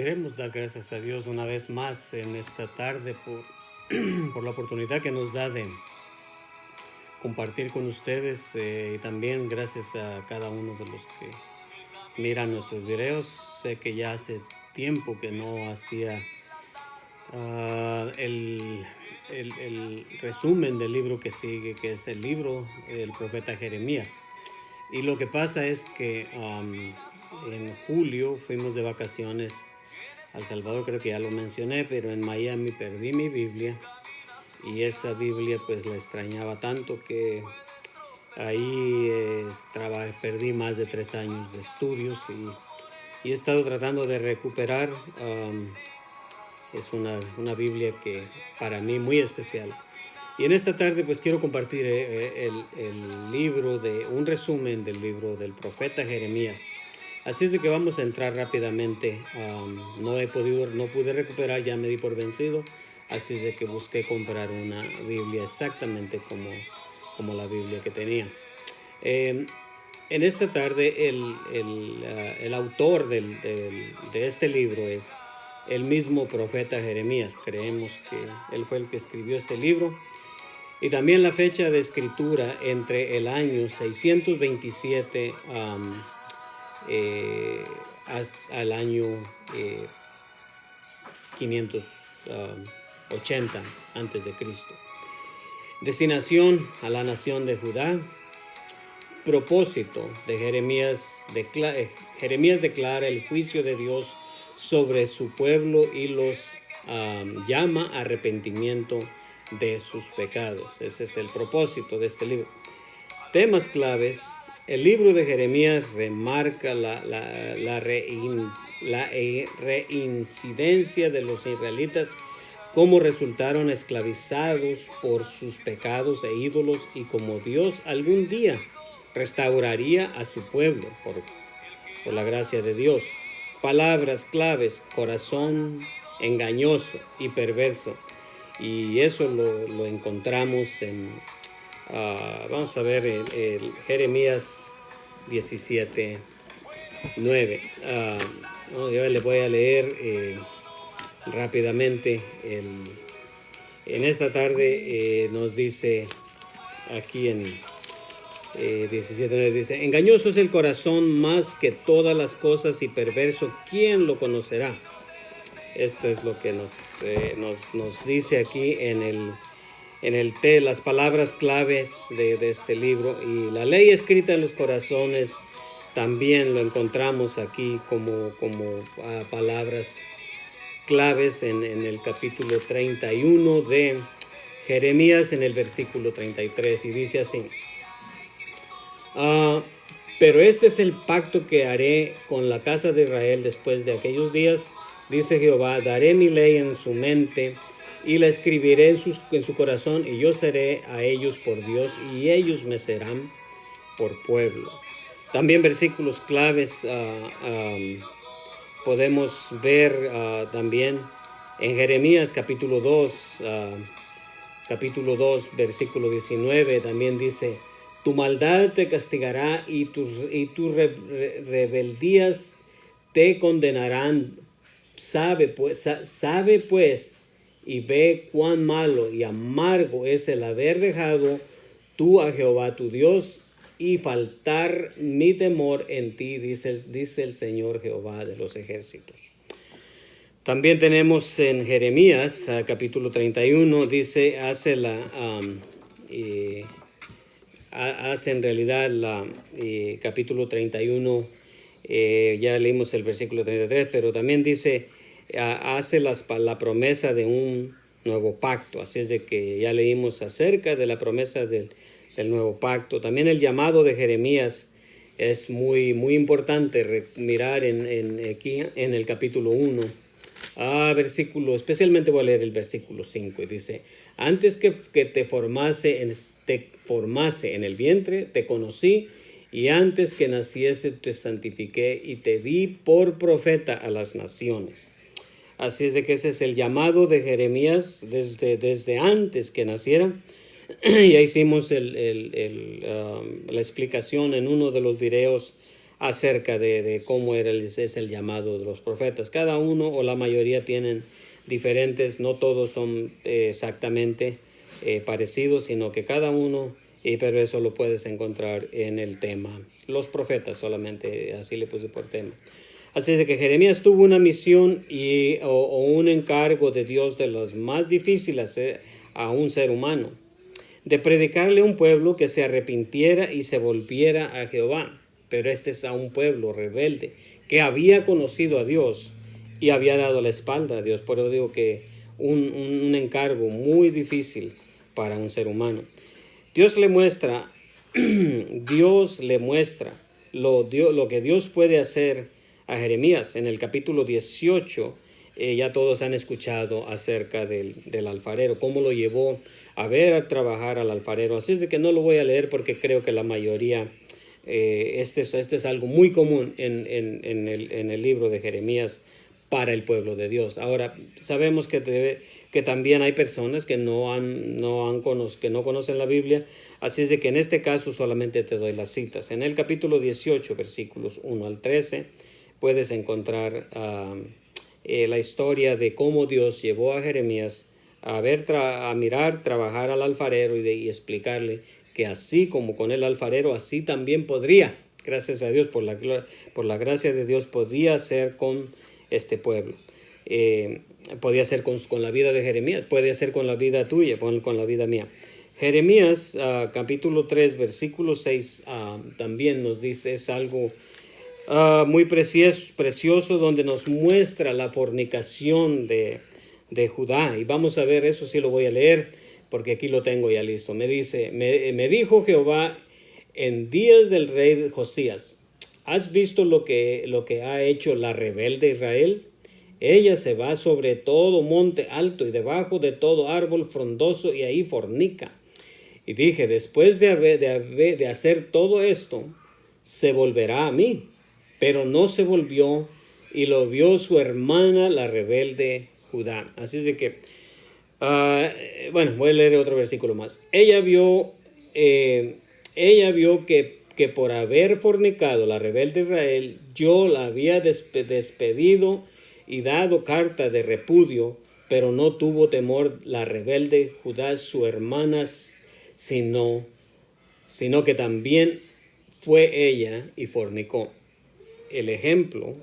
Queremos dar gracias a Dios una vez más en esta tarde por la oportunidad que nos da de compartir con ustedes y también gracias a cada uno de los que miran nuestros videos. Sé que ya hace tiempo que no hacía el resumen del libro que sigue, que es el libro del profeta Jeremías. Y lo que pasa es que en julio fuimos de vacaciones a El Salvador, creo que ya lo mencioné, pero en Miami perdí mi Biblia y esa Biblia pues la extrañaba tanto que ahí perdí más de 3 años de estudios y he estado tratando de recuperar. Es una Biblia que para mí muy especial. Y en esta tarde pues quiero compartir el libro un resumen del libro del profeta Jeremías. Así es de que vamos a entrar rápidamente. No pude recuperar, ya me di por vencido. Así es de que busqué comprar una Biblia exactamente como la Biblia que tenía. En esta tarde el autor de este libro es el mismo profeta Jeremías. Creemos que él fue el que escribió este libro. Y también la fecha de escritura entre el año 627 al año 580 antes de Cristo. Destinación a la nación de Judá. Propósito de Jeremías. Jeremías declara el juicio de Dios sobre su pueblo y los llama a arrepentimiento de sus pecados. Ese es el propósito de este libro. Temas claves. El libro de Jeremías remarca la reincidencia de los israelitas, cómo resultaron esclavizados por sus pecados e ídolos y cómo Dios algún día restauraría a su pueblo por la gracia de Dios. Palabras claves: corazón engañoso y perverso. Y eso lo encontramos en, vamos a ver, el Jeremías 17:9. Yo le voy a leer rápidamente. En esta tarde nos dice aquí en 17:9, dice: engañoso es el corazón más que todas las cosas y perverso, ¿quién lo conocerá? Esto es lo que nos dice aquí en las palabras claves de este libro. Y la ley escrita en los corazones también lo encontramos aquí como palabras claves en el capítulo 31 de Jeremías, en el versículo 33, y dice así: pero este es el pacto que haré con la casa de Israel después de aquellos días, dice Jehová, daré mi ley en su mente y la escribiré en su corazón, y yo seré a ellos por Dios y ellos me serán por pueblo. También versículos claves podemos ver también en Jeremías capítulo 2, versículo 19, también dice: tu maldad te castigará y tus rebeldías te condenarán. Sabe pues y ve cuán malo y amargo es el haber dejado tú a Jehová tu Dios y faltar mi temor en ti, dice el Señor Jehová de los ejércitos. También tenemos en Jeremías capítulo 31, dice, hace en realidad capítulo 31, ya leímos el versículo 33, pero también dice, hace la promesa de un nuevo pacto. Así es de que ya leímos acerca de la promesa del nuevo pacto. También el llamado de Jeremías es muy, muy importante mirar aquí en el capítulo 1. Especialmente voy a leer el versículo 5, y dice: antes que te formase en el vientre, te conocí, y antes que naciese te santifiqué y te di por profeta a las naciones. Así es de que ese es el llamado de Jeremías desde antes que naciera. Ya hicimos la explicación en uno de los videos acerca de cómo es el llamado de los profetas. Cada uno o la mayoría tienen diferentes, no todos son exactamente parecidos, sino que cada uno, pero eso lo puedes encontrar en el tema. Los profetas solamente, así le puse por tema. Así es que Jeremías tuvo una misión o un encargo de Dios de los más difíciles a un ser humano, de predicarle a un pueblo que se arrepintiera y se volviera a Jehová. Pero este es a un pueblo rebelde que había conocido a Dios y había dado la espalda a Dios. Por eso digo que un encargo muy difícil para un ser humano. Dios le muestra lo que Dios puede hacer a Jeremías. En el capítulo 18 ya todos han escuchado acerca del alfarero, cómo lo llevó a ver a trabajar al alfarero. Así es de que no lo voy a leer porque creo que la mayoría, este es algo muy común en el libro de Jeremías para el pueblo de Dios. Ahora, sabemos que también hay personas que no conocen la Biblia, así es de que en este caso solamente te doy las citas. En el capítulo 18, versículos 1 al 13, puedes encontrar la historia de cómo Dios llevó a Jeremías a mirar, trabajar al alfarero y explicarle que así como con el alfarero, así también podría, gracias a Dios, por la gracia de Dios, podía ser con este pueblo. Podía ser con la vida de Jeremías, puede ser con la vida tuya, con la vida mía. Jeremías capítulo 3, versículo 6 también nos dice, es algo muy precioso, donde nos muestra la fornicación de Judá. Y vamos a ver, eso sí lo voy a leer, porque aquí lo tengo ya listo. Me dice, me dijo Jehová en días del rey Josías, ¿has visto lo que ha hecho la rebelde Israel? Ella se va sobre todo monte alto y debajo de todo árbol frondoso y ahí fornica. Y dije, después de hacer todo esto, se volverá a mí. Pero no se volvió y lo vio su hermana, la rebelde Judá. Así es de que, bueno, voy a leer otro versículo más. Ella vio que por haber fornicado la rebelde Israel, yo la había despedido y dado carta de repudio, pero no tuvo temor la rebelde Judá, su hermana, sino que también fue ella y fornicó. El ejemplo,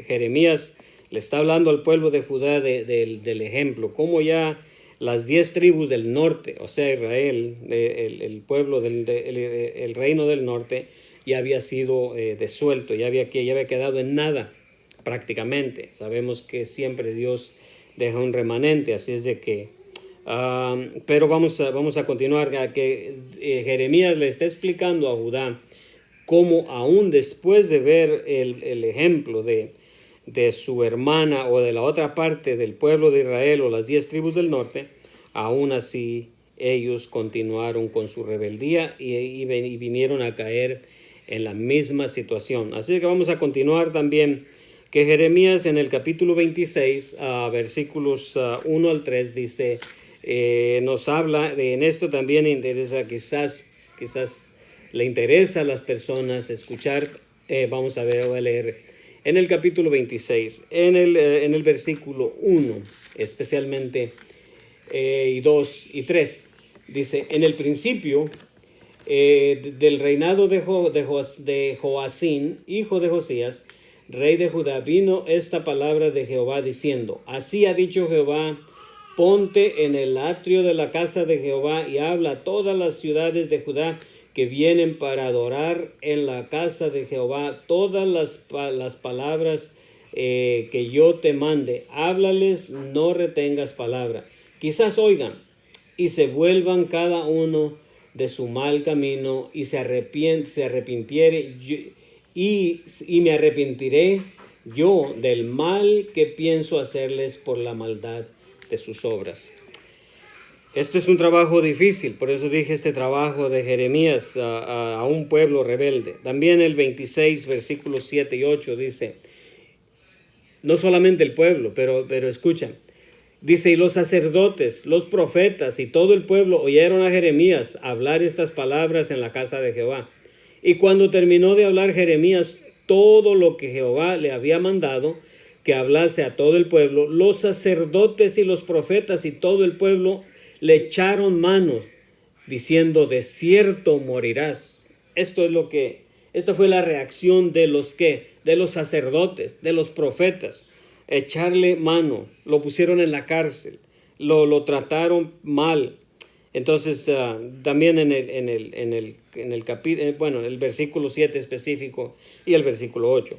Jeremías le está hablando al pueblo de Judá del ejemplo, como ya las 10 tribus del norte, o sea Israel, el pueblo el reino del norte, ya había sido disuelto, ya había quedado en nada prácticamente. Sabemos que siempre Dios deja un remanente, así es de que, pero vamos a continuar, a que Jeremías le está explicando a Judá cómo aún después de ver el ejemplo de su hermana o de la otra parte del pueblo de Israel o las 10 tribus del norte, aún así ellos continuaron con su rebeldía y vinieron a caer en la misma situación. Así que vamos a continuar también, que Jeremías en el capítulo 26, versículos 1 al 3, dice, nos habla en esto también interesa, quizás le interesa a las personas escuchar. Vamos a ver, voy a leer en el capítulo 26, en el versículo 1, especialmente, y 2 y 3. Dice, en el principio del reinado de Joacín, hijo de Josías, rey de Judá, vino esta palabra de Jehová diciendo, así ha dicho Jehová, ponte en el atrio de la casa de Jehová y habla a todas las ciudades de Judá que vienen para adorar en la casa de Jehová todas las palabras que yo te mande. Háblales, no retengas palabra. Quizás oigan y se vuelvan cada uno de su mal camino y se arrepintiere y me arrepentiré yo del mal que pienso hacerles por la maldad de sus obras. Este es un trabajo difícil, por eso dije este trabajo de Jeremías a un pueblo rebelde. También el 26, versículos 7 y 8 dice, no solamente el pueblo, pero escuchan. Dice, y los sacerdotes, los profetas y todo el pueblo oyeron a Jeremías hablar estas palabras en la casa de Jehová. Y cuando terminó de hablar Jeremías todo lo que Jehová le había mandado que hablase a todo el pueblo, los sacerdotes y los profetas y todo el pueblo le echaron mano, diciendo: de cierto morirás. Esta fue la reacción de los sacerdotes, de los profetas. Echarle mano, lo pusieron en la cárcel, lo trataron mal. Entonces, también en el versículo 7 específico y el versículo 8.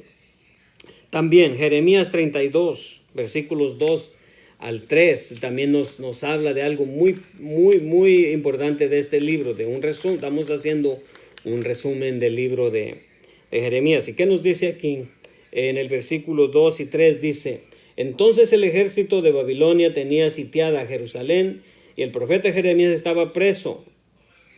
También Jeremías 32, versículos 2 al 3, también nos habla de algo muy, muy, muy importante de este libro, de un resumen. Estamos haciendo un resumen del libro de Jeremías. ¿Y qué nos dice aquí? En el versículo 2 y 3 dice: entonces el ejército de Babilonia tenía sitiada a Jerusalén, y el profeta Jeremías estaba preso.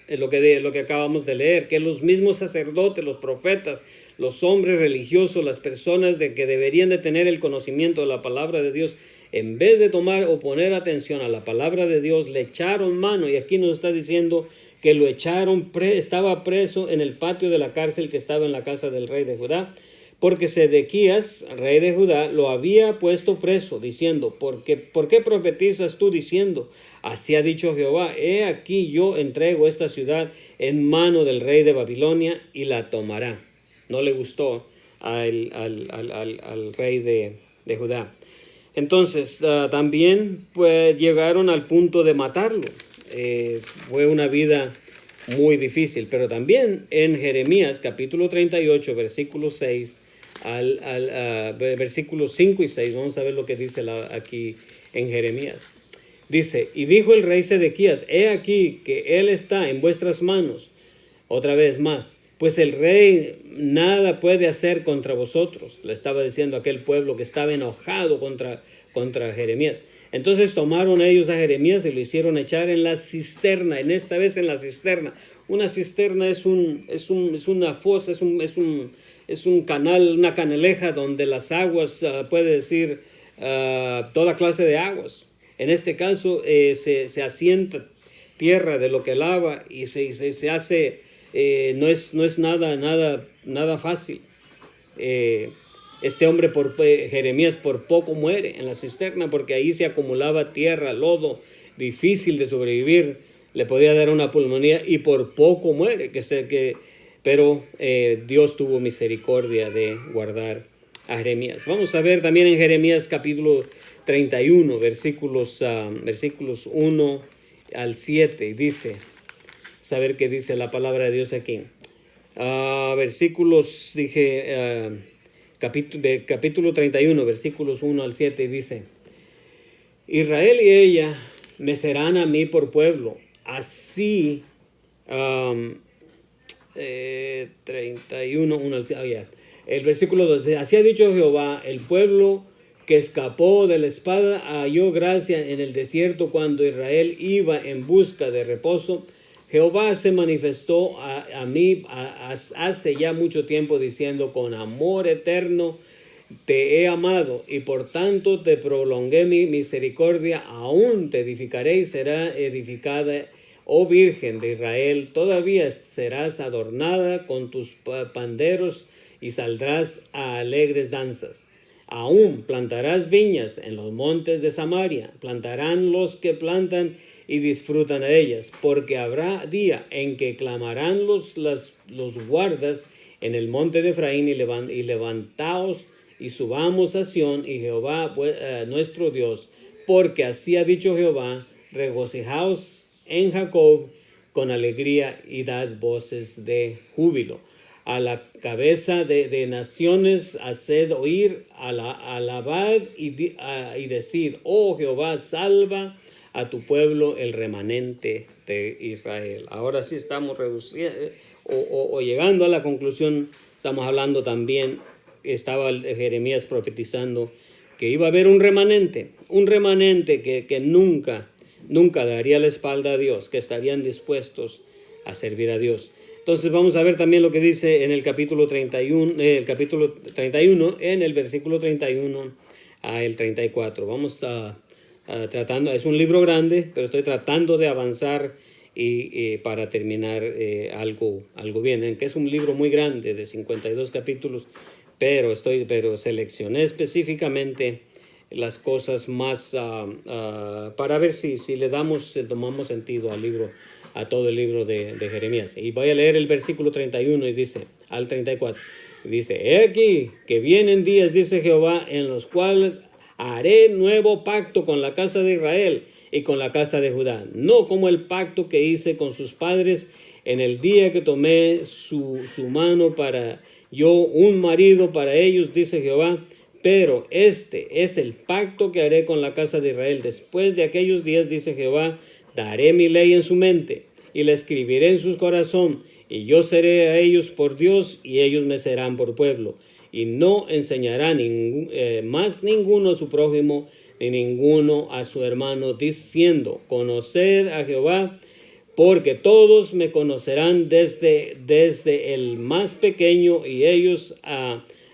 Es lo que acabamos de leer, que los mismos sacerdotes, los profetas, los hombres religiosos, las personas que deberían de tener el conocimiento de la palabra de Dios, en vez de tomar o poner atención a la palabra de Dios, le echaron mano. Y aquí nos está diciendo que lo echaron, estaba preso en el patio de la cárcel que estaba en la casa del rey de Judá, porque Sedequías, rey de Judá, lo había puesto preso, diciendo: ¿Por qué profetizas tú diciendo? Así ha dicho Jehová: he aquí yo entrego esta ciudad en mano del rey de Babilonia y la tomará. No le gustó al rey de Judá. Entonces, también pues, llegaron al punto de matarlo. Fue una vida muy difícil. Pero también en Jeremías capítulo 38, versículo 6 versículos 5 y 6, vamos a ver lo que dice aquí en Jeremías. Dice: y dijo el rey Sedequías: he aquí que él está en vuestras manos. Otra vez más, pues el rey nada puede hacer contra vosotros. Le estaba diciendo a aquel pueblo que estaba enojado contra Jeremías. Entonces tomaron ellos a Jeremías y lo hicieron echar en la cisterna, en esta vez en la cisterna. Una cisterna es una fosa, es un canal, una canaleja donde las aguas, puede decir, toda clase de aguas. En este caso se asienta tierra de lo que lava y se hace, no es nada fácil. Este hombre, Jeremías, por poco muere en la cisterna, porque ahí se acumulaba tierra, lodo, difícil de sobrevivir. Le podía dar una pulmonía y por poco muere. Pero Dios tuvo misericordia de guardar a Jeremías. Vamos a ver también en Jeremías capítulo 31, versículos 1 al 7. Dice, saber qué dice la palabra de Dios aquí. Capítulo 31, versículos 1 al 7, dice: Israel y ella me serán a mí por pueblo, así, 31, 1 al 7, el versículo 12, así ha dicho Jehová: el pueblo que escapó de la espada halló gracia en el desierto cuando Israel iba en busca de reposo. Jehová se manifestó a mí hace ya mucho tiempo diciendo: con amor eterno te he amado y por tanto te prolongué mi misericordia. Aún te edificaré y será edificada, oh Virgen de Israel. Todavía serás adornada con tus panderos y saldrás a alegres danzas. Aún plantarás viñas en los montes de Samaria. Plantarán los que plantan y disfrutan de ellas, porque habrá día en que clamarán los guardas en el monte de Efraín, y levantaos y subamos a Sión y Jehová nuestro Dios, porque así ha dicho Jehová: regocijaos en Jacob con alegría y dad voces de júbilo. A la cabeza de naciones haced oír, alabad y decid: oh Jehová, salva a tu pueblo, el remanente de Israel. Ahora sí estamos reduciendo o llegando a la conclusión. Estamos hablando también, estaba Jeremías profetizando que iba a haber un remanente que nunca daría la espalda a Dios, que estarían dispuestos a servir a Dios. Entonces vamos a ver también lo que dice en el capítulo 31, en el versículo 31 al 34. Vamos tratando, es un libro grande, pero estoy tratando de avanzar y para terminar algo bien, que es un libro muy grande de 52 capítulos, pero seleccioné específicamente las cosas más para ver si tomamos sentido a todo el libro de Jeremías. Y voy a leer el versículo 31 y dice, al 34, dice: he aquí que vienen días, dice Jehová, en los cuales haré nuevo pacto con la casa de Israel y con la casa de Judá, no como el pacto que hice con sus padres en el día que tomé su mano para yo un marido para ellos, dice Jehová. Pero este es el pacto que haré con la casa de Israel. Después de aquellos días, dice Jehová, daré mi ley en su mente y la escribiré en su corazón, y yo seré a ellos por Dios y ellos me serán por pueblo. Y no enseñará más ninguno a su prójimo ni ninguno a su hermano, diciendo: conoced a Jehová, porque todos me conocerán desde el más pequeño y ellos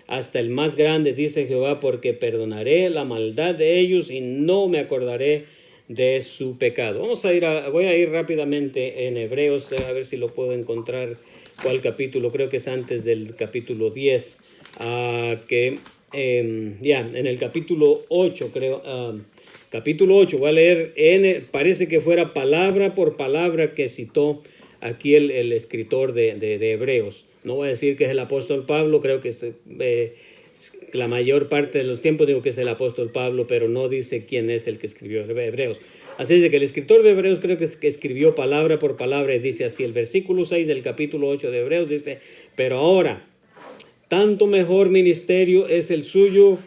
hasta el más grande, dice Jehová, porque perdonaré la maldad de ellos y no me acordaré de su pecado. Voy a ir rápidamente en Hebreos, a ver si lo puedo encontrar. ¿Cuál capítulo? Creo que es antes del capítulo 10, en el capítulo 8, creo. Capítulo 8, voy a leer, parece que fuera palabra por palabra que citó aquí el escritor de Hebreos. No voy a decir que es el apóstol Pablo, creo que la mayor parte de los tiempos digo que es el apóstol Pablo, pero no dice quién es el que escribió Hebreos. Así es de que el escritor de Hebreos creo que escribió palabra por palabra, y dice así, el versículo 6 del capítulo 8 de Hebreos dice: pero ahora, tanto mejor ministerio es el suyo,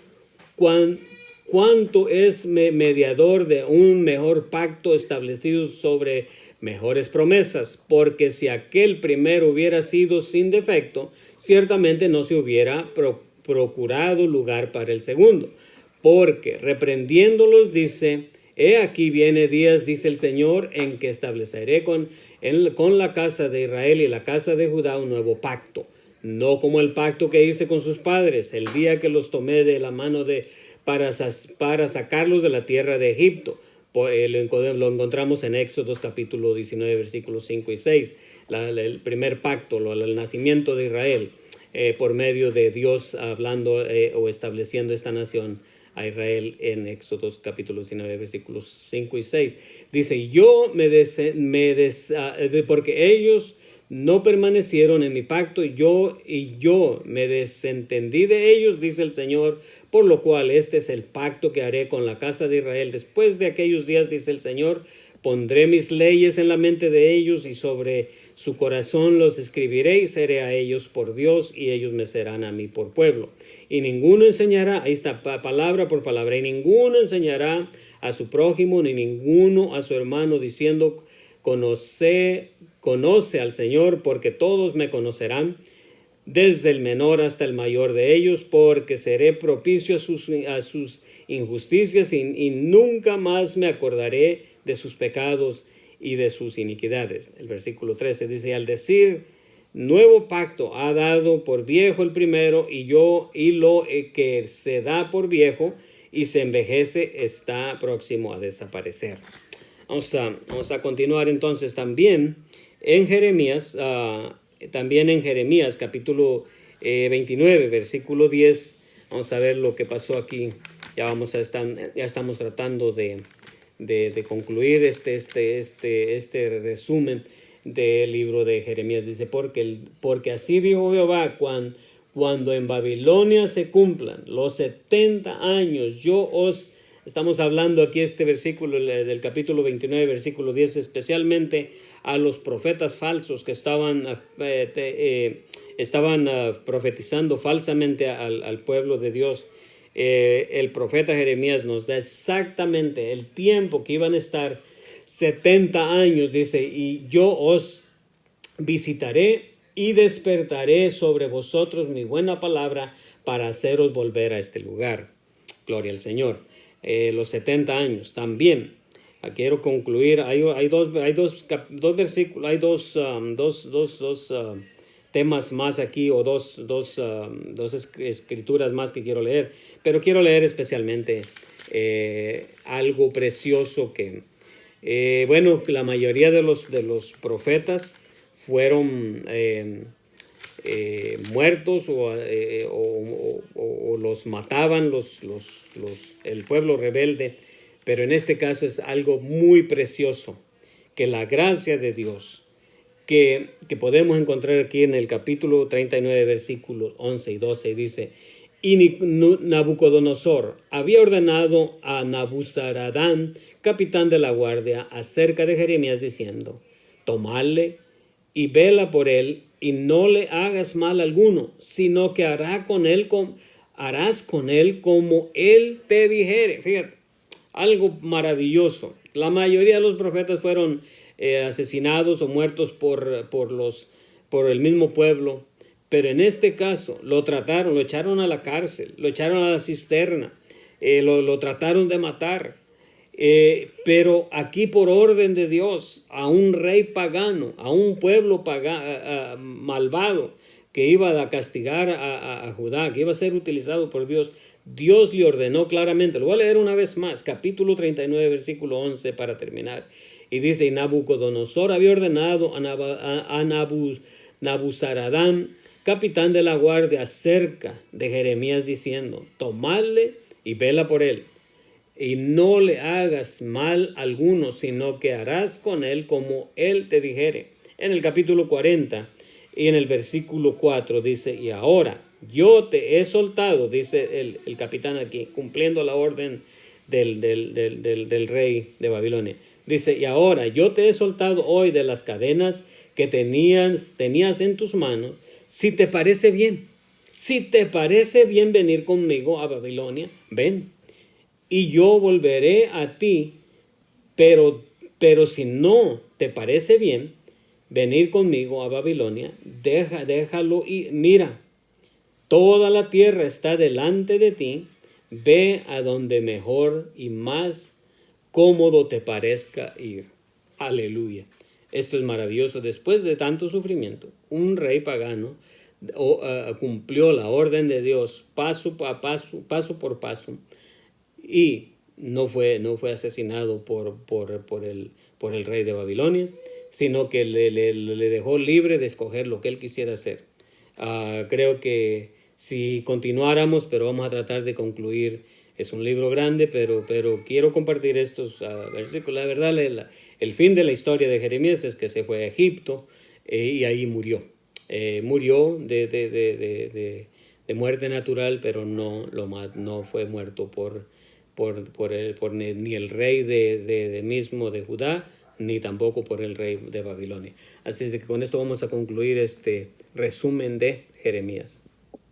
cuanto es mediador de un mejor pacto establecido sobre mejores promesas, porque si aquel primero hubiera sido sin defecto, ciertamente no se hubiera procurado lugar para el segundo. Porque reprendiéndolos dice: he aquí viene días, dice el Señor, en que estableceré con la casa de Israel y la casa de Judá un nuevo pacto, no como el pacto que hice con sus padres el día que los tomé de la mano para sacarlos de la tierra de Egipto. Lo encontramos en Éxodo capítulo 19, versículos 5 y 6, el primer pacto, el nacimiento de Israel, por medio de Dios hablando o estableciendo esta nación a Israel en Éxodo capítulo 19, versículos 5 y 6. Dice: porque ellos no permanecieron en mi pacto, y yo me desentendí de ellos, dice el Señor, por lo cual este es el pacto que haré con la casa de Israel. Después de aquellos días, dice el Señor, pondré mis leyes en la mente de ellos y sobre su corazón los escribiré, y seré a ellos por Dios y ellos me serán a mí por pueblo. Y ninguno enseñará, ahí está, palabra por palabra, y ninguno enseñará a su prójimo ni ninguno a su hermano diciendo: conoce al Señor, porque todos me conocerán, desde el menor hasta el mayor de ellos, porque seré propicio a sus injusticias y nunca más me acordaré de sus pecados y de sus iniquidades. El versículo 13 dice: al decir nuevo pacto, ha dado por viejo el primero, y lo que se da por viejo y se envejece está próximo a desaparecer. Vamos a continuar entonces también en Jeremías, capítulo 29, versículo 10. Vamos a ver lo que pasó aquí. Ya estamos tratando de concluir este resumen del libro de Jeremías. Dice: porque así dijo Jehová, cuando en Babilonia se cumplan los 70 años, estamos hablando aquí este versículo del capítulo 29, versículo 10, especialmente a los profetas falsos que estaban profetizando falsamente al pueblo de Dios. El profeta Jeremías nos da exactamente el tiempo que iban a estar 70 años, dice: y yo os visitaré y despertaré sobre vosotros mi buena palabra para haceros volver a este lugar. Gloria al Señor. Los 70 años también. Quiero concluir. Hay dos versículos, hay dos temas más aquí, o dos escrituras más que quiero leer, pero quiero leer especialmente algo precioso que Bueno, la mayoría de los profetas fueron muertos o los mataban el pueblo rebelde, pero en este caso es algo muy precioso, que la gracia de Dios que podemos encontrar aquí en el capítulo 39, versículos 11 y 12, dice: y Nabucodonosor había ordenado a Nabuzaradán, capitán de la guardia, acerca de Jeremías, diciendo: tomadle y vela por él, y no le hagas mal alguno, sino que harás con él como él te dijere. Fíjate, algo maravilloso. La mayoría de los profetas fueron asesinados o muertos por el mismo pueblo, pero en este caso lo echaron a la cárcel, lo echaron a la cisterna, lo trataron de matar. Pero aquí, por orden de Dios, a un rey pagano, a un pueblo malvado, que iba a castigar a Judá, que iba a ser utilizado por Dios, Dios le ordenó claramente. Lo voy a leer una vez más, capítulo 39, versículo 11, para terminar. Y dice: y Nabucodonosor había ordenado a Nabuzaradán, capitán de la guardia, acerca de Jeremías, diciendo: tomadle y vela por él, y no le hagas mal alguno, sino que harás con él como él te dijere. En el capítulo 40 y en el versículo 4 dice: y ahora yo te he soltado, dice el capitán aquí, cumpliendo la orden del rey de Babilonia. Dice: y ahora yo te he soltado hoy de las cadenas que tenías en tus manos. Si te parece bien venir conmigo a Babilonia, ven, y yo volveré a ti. Pero si no te parece bien venir conmigo a Babilonia, déjalo y mira, toda la tierra está delante de ti. Ve a donde mejor y más cómodo te parezca ir. Aleluya. Esto es maravilloso. Después de tanto sufrimiento, un rey pagano cumplió la orden de Dios paso por paso, y no fue asesinado por el rey de Babilonia, sino que le dejó libre de escoger lo que él quisiera hacer. Creo que si continuáramos, pero vamos a tratar de concluir. Es un libro grande, pero quiero compartir estos versículos. La verdad, el fin de la historia de Jeremías es que se fue a Egipto y ahí murió. Murió de muerte natural, pero no fue muerto ni el rey de Judá, ni tampoco por el rey de Babilonia. Así es que con esto vamos a concluir este resumen de Jeremías.